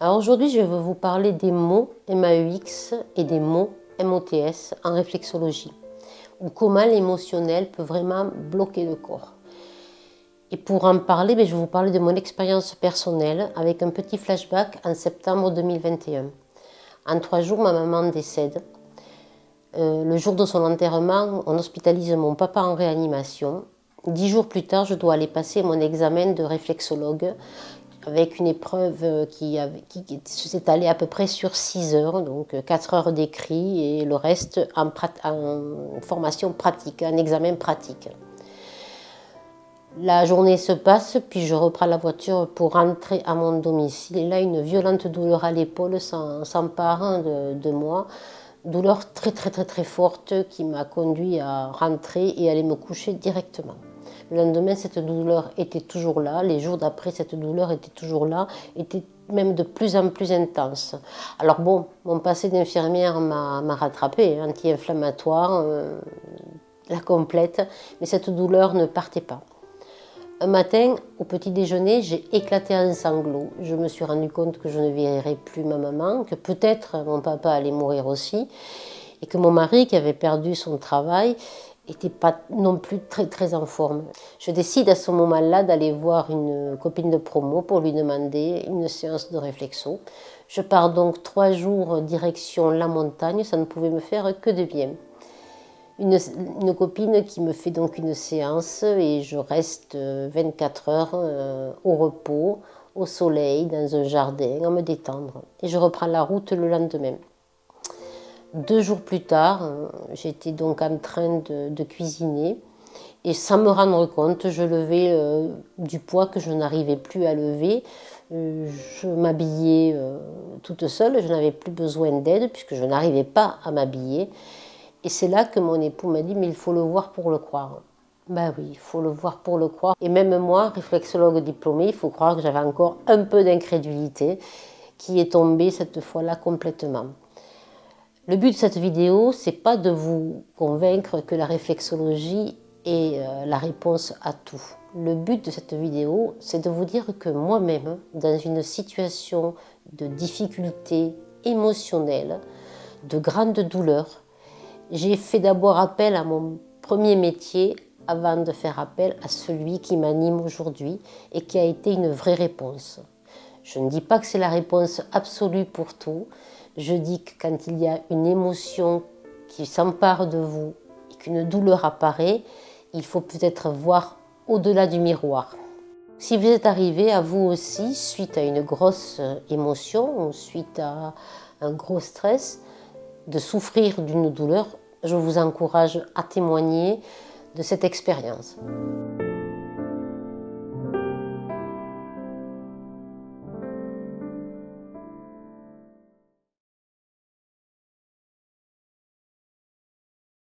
Alors aujourd'hui, je vais vous parler des mots MAUX et des mots MOTS en réflexologie, ou comment l'émotionnel peut vraiment bloquer le corps. Et pour en parler, je vais vous parler de mon expérience personnelle avec un petit flashback en septembre 2021. En 3 jours, ma maman décède. Le jour de son enterrement, on hospitalise mon papa en réanimation. 10 jours plus tard, je dois aller passer mon examen de réflexologue avec une épreuve qui s'est allée à peu près sur 6 heures, donc 4 heures d'écrit et le reste en formation pratique, un examen pratique. La journée se passe, puis je reprends la voiture pour rentrer à mon domicile. Et là, une violente douleur à l'épaule s'empare de moi. Douleur très forte qui m'a conduit à rentrer et aller me coucher directement. Le lendemain, cette douleur était toujours là. Les jours d'après, cette douleur était toujours là, était même de plus en plus intense. Alors bon, mon passé d'infirmière m'a rattrapée, anti-inflammatoire, la complète, mais cette douleur ne partait pas. Un matin, au petit déjeuner, j'ai éclaté en sanglots. Je me suis rendu compte que je ne verrais plus ma maman, que peut-être mon papa allait mourir aussi, et que mon mari, qui avait perdu son travail, n'était pas non plus très en forme. Je décide à ce moment-là d'aller voir une copine de promo pour lui demander une séance de réflexo. Je pars donc 3 jours direction la montagne, ça ne pouvait me faire que de bien. Une copine qui me fait donc une séance et je reste 24 heures au repos, au soleil, dans un jardin, à me détendre. Et je reprends la route le lendemain. 2 jours plus tard, j'étais donc en train de cuisiner et sans me rendre compte, je levais du poids que je n'arrivais plus à lever. Je m'habillais toute seule, je n'avais plus besoin d'aide puisque je n'arrivais pas à m'habiller. Et c'est là que mon époux m'a dit « mais il faut le voir pour le croire ». Ben oui, il faut le voir pour le croire. Et même moi, réflexologue diplômée, il faut croire que j'avais encore un peu d'incrédulité qui est tombée cette fois-là complètement. Le but de cette vidéo, c'est pas de vous convaincre que la réflexologie est la réponse à tout. Le but de cette vidéo, c'est de vous dire que moi-même, dans une situation de difficulté émotionnelle, de grande douleur, j'ai fait d'abord appel à mon premier métier avant de faire appel à celui qui m'anime aujourd'hui et qui a été une vraie réponse. Je ne dis pas que c'est la réponse absolue pour tout. Je dis que quand il y a une émotion qui s'empare de vous et qu'une douleur apparaît, il faut peut-être voir au-delà du miroir. Si vous êtes arrivé à vous aussi suite à une grosse émotion ou suite à un gros stress, de souffrir d'une douleur, je vous encourage à témoigner de cette expérience.